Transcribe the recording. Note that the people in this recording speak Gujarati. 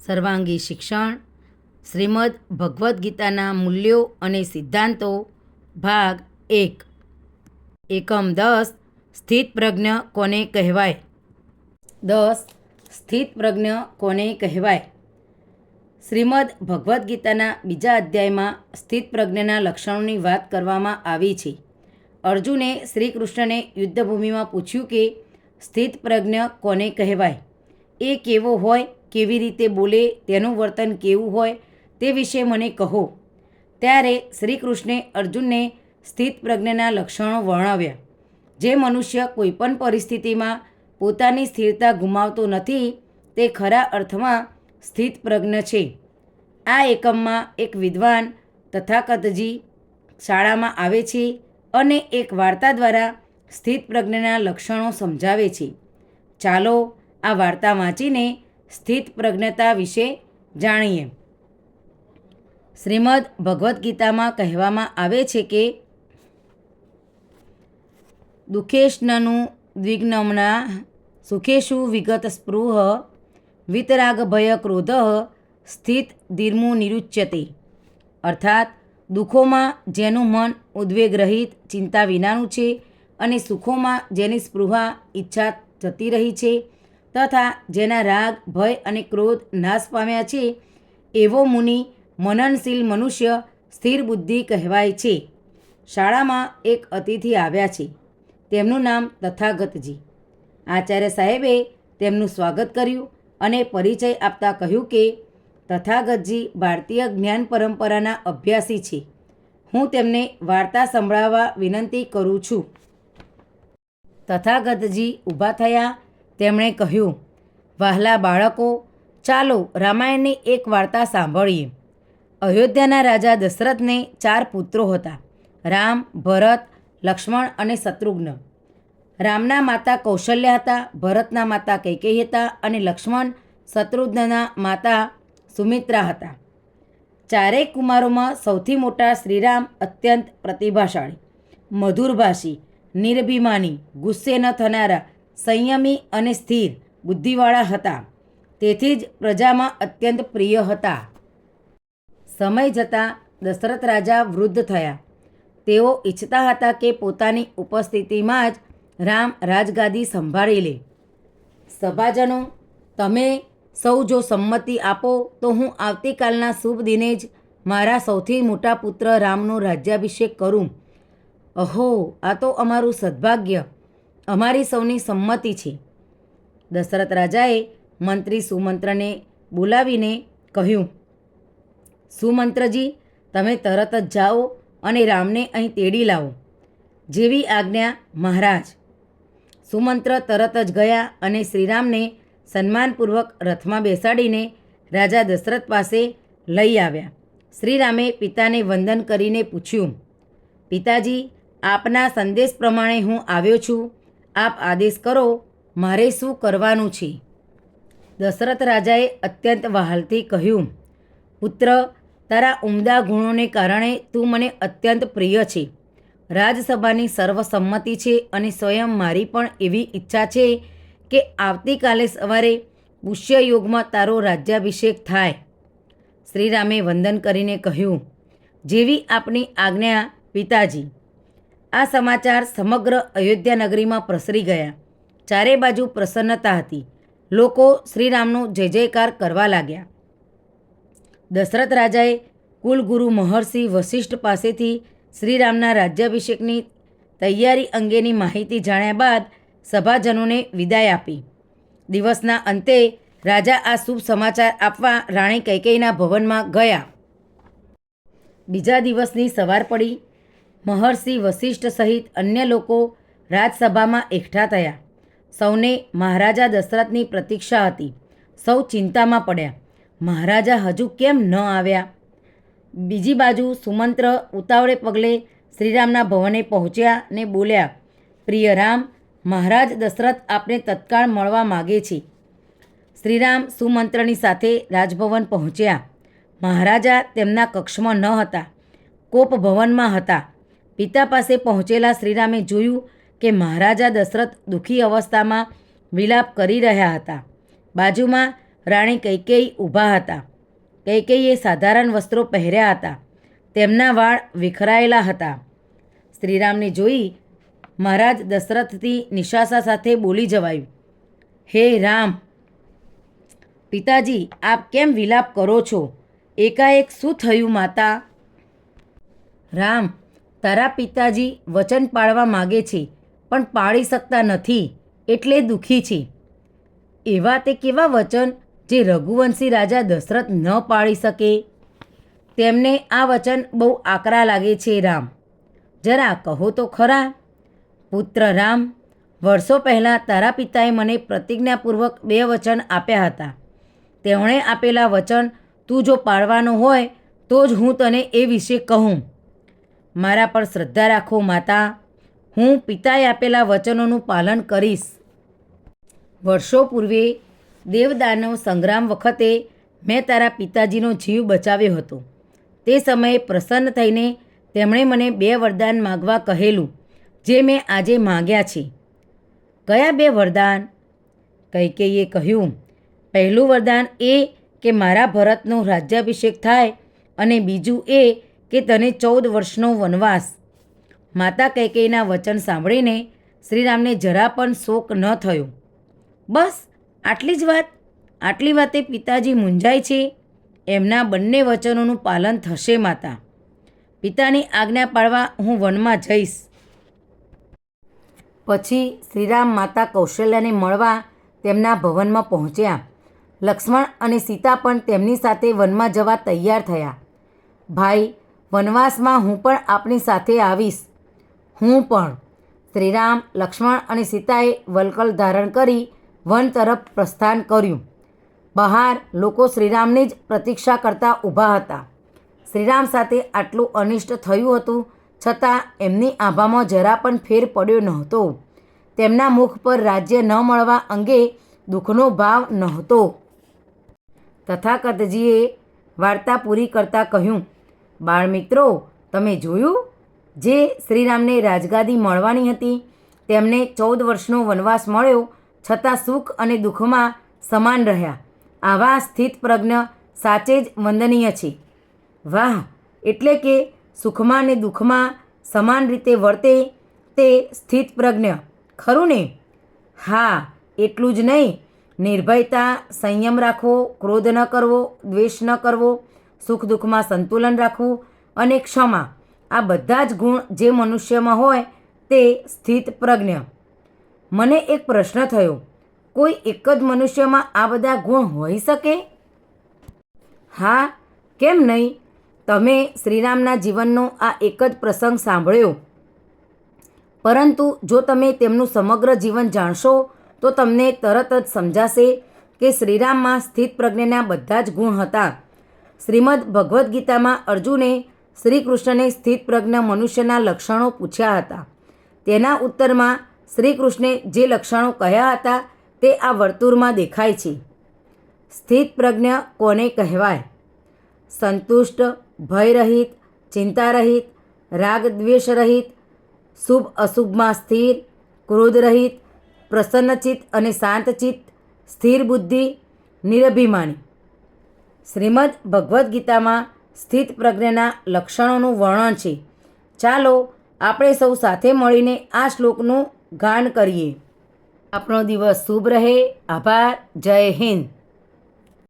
સર્વાંગી શિક્ષણ, શ્રીમદ ભગવદ્ ગીતાના મૂલ્યો અને સિદ્ધાંતો, ભાગ 1. એકમ 10. સ્થિતપ્રજ્ઞ કોને કહેવાય? 10. સ્થિતપ્રજ્ઞ કોને કહેવાય? શ્રીમદ ભગવદ્ ગીતાના બીજા અધ્યાયમાં સ્થિતપ્રજ્ઞના લક્ષણોની વાત કરવામાં આવી છે. અર્જુને શ્રી કૃષ્ણને યુદ્ધભૂમિમાં પૂછ્યું કે સ્થિતપ્રજ્ઞ કોને કહેવાય? એ કેવો હોય, કેવી રીતે બોલે, તેનું વર્તન કેવું હોય તે વિશે મને કહો. ત્યારે શ્રી કૃષ્ણે અર્જુનને સ્થિતપ્રજ્ઞના લક્ષણો વર્ણવ્યા. જે મનુષ્ય કોઈપણ પરિસ્થિતિમાં પોતાની સ્થિરતા ગુમાવતો નથી તે ખરા અર્થમાં સ્થિતપ્રજ્ઞ છે. આ એકમમાં એક વિદ્વાન તથાગતજી શાળામાં આવે છે અને એક વાર્તા દ્વારા સ્થિતપ્રજ્ઞના લક્ષણો સમજાવે છે. ચાલો આ વાર્તા વાંચીને સ્થિતપ્રજ્ઞતા વિશે જાણીએ. શ્રીમદ ભગવદ્ ગીતામાં કહેવામાં આવે છે કે દુઃખેષ્ણનું દ્વિગ્નમના સુખેશુ વિગત સ્પૃહ વિતરાગ ભય ક્રોધ સ્થિત ધીર્મુ નિરુચ્યતે. અર્થાત દુઃખોમાં જેનું મન ઉદ્વેગરહિત ચિંતા વિનાનું છે અને સુખોમાં જેની સ્પૃહા ઈચ્છા જતી રહી છે તથા જેના રાગ ભય અને ક્રોધ નાશ પામ્યા છે એવો મુનિ મનનશીલ મનુષ્ય સ્થિર બુદ્ધિ કહેવાય છે. શાળામાં એક અતિથિ આવ્યા છે. તેમનું નામ તથાગતજી. આચાર્ય સાહેબે તેમનું સ્વાગત કર્યું અને પરિચય આપતા કહ્યું કે તથાગતજી ભારતીય જ્ઞાન પરંપરાના અભ્યાસી છે. હું તેમને વાર્તા સંભળાવવા વિનંતી કરું છું. તથાગતજી ઊભા થયા. તેમણે કહ્યું, વહાલા બાળકો, ચાલો રામાયણની એક વાર્તા સાંભળીએ. અયોધ્યાના રાજા દશરથને 4 પુત્રો હતા: રામ, ભરત, લક્ષ્મણ અને શત્રુઘ્ન. રામના માતા કૌશલ્યા હતા, ભરતના માતા કૈકેયી હતા અને લક્ષ્મણ શત્રુઘ્નના માતા સુમિત્રા હતા. 4 કુમારોમાં સૌથી મોટા શ્રીરામ અત્યંત પ્રતિભાશાળી, મધુરભાષી, નિરભિમાની, ગુસ્સે ન થનારા, સંયમી અને સ્થિર બુદ્ધિવાળા હતા. તેથી જ પ્રજામાં અત્યંત પ્રિય હતા. સમય જતાં દશરથ રાજા વૃદ્ધ થયા. તેઓ ઈચ્છતા હતા કે પોતાની ઉપસ્થિતિમાં જ રામ રાજગાદી સંભાળી લે. સભાજનો, તમે સૌ જો સંમતિ આપો તો હું આવતીકાલના શુભ દિને જ મારા સૌથી મોટા પુત્ર રામનો રાજ્યાભિષેક કરું. અહો, આ તો અમારું સદભાગ્ય. અમારી સૌની સંમતિ છે. દશરથ રાજાએ મંત્રી સુમંત્રને બોલાવીને કહ્યું, સુમંત્રજી, તમે તરત જ જાઓ અને રામને અહીં તેડી લાવો. જેવી આજ્ઞા મહારાજ. સુમંત્ર તરત જ ગયા અને શ્રીરામને સન્માનપૂર્વક રથમાં બેસાડીને રાજા દશરથ પાસે લઈ આવ્યા. શ્રીરામે પિતાને વંદન કરીને પૂછ્યું, પિતાજી, આપના સંદેશ પ્રમાણે હું આવ્યો છું. આપ આદેશ કરો, મારે શું કરવાનું છે? દશરથ રાજાએ અત્યંત વહાલથી કહ્યું, પુત્ર, તારા ઉમદા ગુણોને કારણે તું મને અત્યંત પ્રિય છે. રાજસભાની સર્વસંમતિ છે અને સ્વયં મારી પણ એવી ઈચ્છા છે કે આવતીકાલે સવારે પુષ્યયોગમાં તારો રાજ્યાભિષેક થાય. શ્રીરામે વંદન કરીને કહ્યું, જેવી આપની આજ્ઞા પિતાજી. આ સમાચાર સમગ્ર અયોધ્યા નગરીમાં પ્રસરી ગયા. 4 બાજુ પ્રસન્નતા હતી. લોકો શ્રીરામનો જય જયકાર કરવા લાગ્યા. દશરથ રાજાએ કુલગુરુ મહર્ષિ વશિષ્ઠ પાસેથી શ્રીરામના રાજ્યાભિષેકની તૈયારી અંગેની માહિતી જાણ્યા બાદ સભાજનોને વિદાય આપી. દિવસના અંતે રાજા આ શુભ સમાચાર આપવા રાણી કૈકેયીના ભવનમાં ગયા. બીજા દિવસની સવાર પડી. મહર્ષિ વશિષ્ઠ સહિત અન્ય લોકો રાજસભામાં એકઠા થયા. સૌને મહારાજા દશરથની પ્રતીક્ષા હતી. સૌ ચિંતામાં પડ્યા. મહારાજા હજુ કેમ ન આવ્યા? બીજી બાજુ સુમંત્ર ઉતાવળે પગલે શ્રીરામના ભવને પહોંચ્યા ને બોલ્યા, પ્રિય રામ, મહારાજ દશરથ આપને તત્કાળ મળવા માગે છે. શ્રીરામ સુમંત્રની સાથે રાજભવન પહોંચ્યા. મહારાજા તેમના કક્ષમાં ન હતા, કોપભવનમાં હતા. પિતા પાસે પહોંચેલા શ્રીરામે જોયું કે મહારાજા દશરથ દુઃખી અવસ્થામાં વિલાપ કરી રહ્યા હતા. બાજુમાં રાણી કૈકેયી ઊભા હતા. કૈકેયીએ સાધારણ વસ્ત્રો પહેર્યા હતા. તેમના વાળ વિખરાયેલા હતા. શ્રીરામને જોઈ મહારાજ દશરથથી નિશાસા સાથે બોલી જવાયું, હે રામ, પિતાજી આપ કેમ વિલાપ કરો છો? એકાએક શું થયું માતા? રામ, તારા પિતાજી વચન પાળવા માગે છે પણ પાળી શકતા નથી એટલે દુઃખી છે. એવા તે કેવા વચન જે રઘુવંશી રાજા દશરથ ન પાળી શકે? તેમને આ વચન બહુ આકરા લાગે છે. રામ, જરા કહો તો ખરા. પુત્ર રામ, વર્ષો પહેલાં તારા પિતાએ મને પ્રતિજ્ઞાપૂર્વક 2 વચન આપ્યા હતા. તેમણે આપેલા વચન તું જો પાળવાનો હોય તો જ હું તને એ વિશે કહું. મારા પર શ્રદ્ધા રાખો માતા. હું પિતાએ આપેલા વચનોનું પાલન કરીશ. વર્ષો પૂર્વે દેવદાનવ સંગ્રામ વખતે મેં તારા પિતાજીનો જીવ બચાવ્યો હતો. તે સમયે પ્રસન્ન થઈને તેમણે મને 2 વરદાન માગવા કહેલું, જે મેં આજે માગ્યા છે. કયા 2 વરદાન? કૈકેયીએ કહ્યું, પહેલું વરદાન એ કે મારા ભરતનો રાજ્યાભિષેક થાય અને બીજું એ કે તને 14 વર્ષનો વનવાસ. માતા કૈકેયીના વચન સાંભળીને શ્રીરામને જરા પણ શોક ન થયો. બસ આટલી જ વાત? આટલી વાતે પિતાજી મૂંઝાય છે? એમના બંને વચનોનું પાલન થશે માતા. પિતાની આજ્ઞા પાળવા હું વનમાં જઈશ. પછી શ્રીરામ માતા કૌશલ્યાને મળવા તેમના ભવનમાં પહોંચ્યા. લક્ષ્મણ અને સીતા પણ તેમની સાથે વનમાં જવા તૈયાર થયા. ભાઈ, વનવાસમાં હું પણ આપની સાથે આવીશ. હું પણ. શ્રીરામ, લક્ષ્મણ અને સીતાએ વલ્કલ ધારણ કરી વન તરફ પ્રસ્થાન કર્યું. બહાર લોકો શ્રીરામની જ પ્રતીક્ષા કરતા ઊભા હતા. શ્રીરામ સાથે આટલું અનિષ્ટ થયું હતું છતાં એમની આભામાં જરા પણ ફેર પડ્યો નહોતો. તેમના મુખ પર રાજ્ય ન મળવા અંગે દુઃખનો ભાવ નહોતો. તથાગતજીએ વાર્તા પૂરી કરતાં કહ્યું, બાળમિત્રો, તમે જોયું? જે શ્રીરામને રાજગાદી મળવાની હતી તેમને 14 વર્ષનો વનવાસ મળ્યો છતાં સુખ અને દુઃખમાં સમાન રહ્યા. આવા સ્થિતપ્રજ્ઞ સાચે જ વંદનીય છે. વાહ! એટલે કે સુખમાં અને દુઃખમાં સમાન રીતે વર્તે તે સ્થિતપ્રજ્ઞ, ખરું ને? હા, એટલું જ નહીં, નિર્ભયતા, સંયમ રાખવો, ક્રોધ ન કરવો, દ્વેષ ન કરવો, સુખ દુઃખમાં સંતુલન રાખવું અને ક્ષમા, આ બધા જ ગુણ જે મનુષ્યમાં હોય તે સ્થિતપ્રજ્ઞ. મને એક પ્રશ્ન થયો, કોઈ એક જ મનુષ્યમાં આ બધા ગુણ હોઈ શકે? હા, કેમ નહીં? તમે શ્રીરામના જીવનનો આ એક જ પ્રસંગ સાંભળ્યો, પરંતુ જો તમે તેમનું સમગ્ર જીવન જાણશો તો તમને તરત જ સમજાશે કે શ્રીરામમાં સ્થિતપ્રજ્ઞના બધા જ ગુણ હતા. શ્રીમદ ભગવદ્ ગીતામાં અર્જુને શ્રી કૃષ્ણને સ્થિતપ્રજ્ઞ મનુષ્યના લક્ષણો પૂછ્યા હતા. તેના ઉત્તરમાં શ્રી કૃષ્ણે જે લક્ષણો કહ્યા હતા તે આ વર્તુળમાં દેખાય છે. સ્થિતપ્રજ્ઞ કોને કહેવાય? સંતુષ્ટ, ભયરહિત, ચિંતારહિત, રાગ દ્વેષ રહિત, શુભ અશુભમાં સ્થિર, ક્રોધરહિત, પ્રસન્નચિત્ત અને શાંતચિત્ત, સ્થિર બુદ્ધિ, નિરભિમાની. શ્રીમદ ભગવદ્ ગીતામાં સ્થિતપ્રજ્ઞના લક્ષણોનું વર્ણન છે. ચાલો આપણે સૌ સાથે મળીને આ શ્લોકનું ગાન કરીએ. આપણો દિવસ શુભ રહે. આભાર. જય હિન્દ.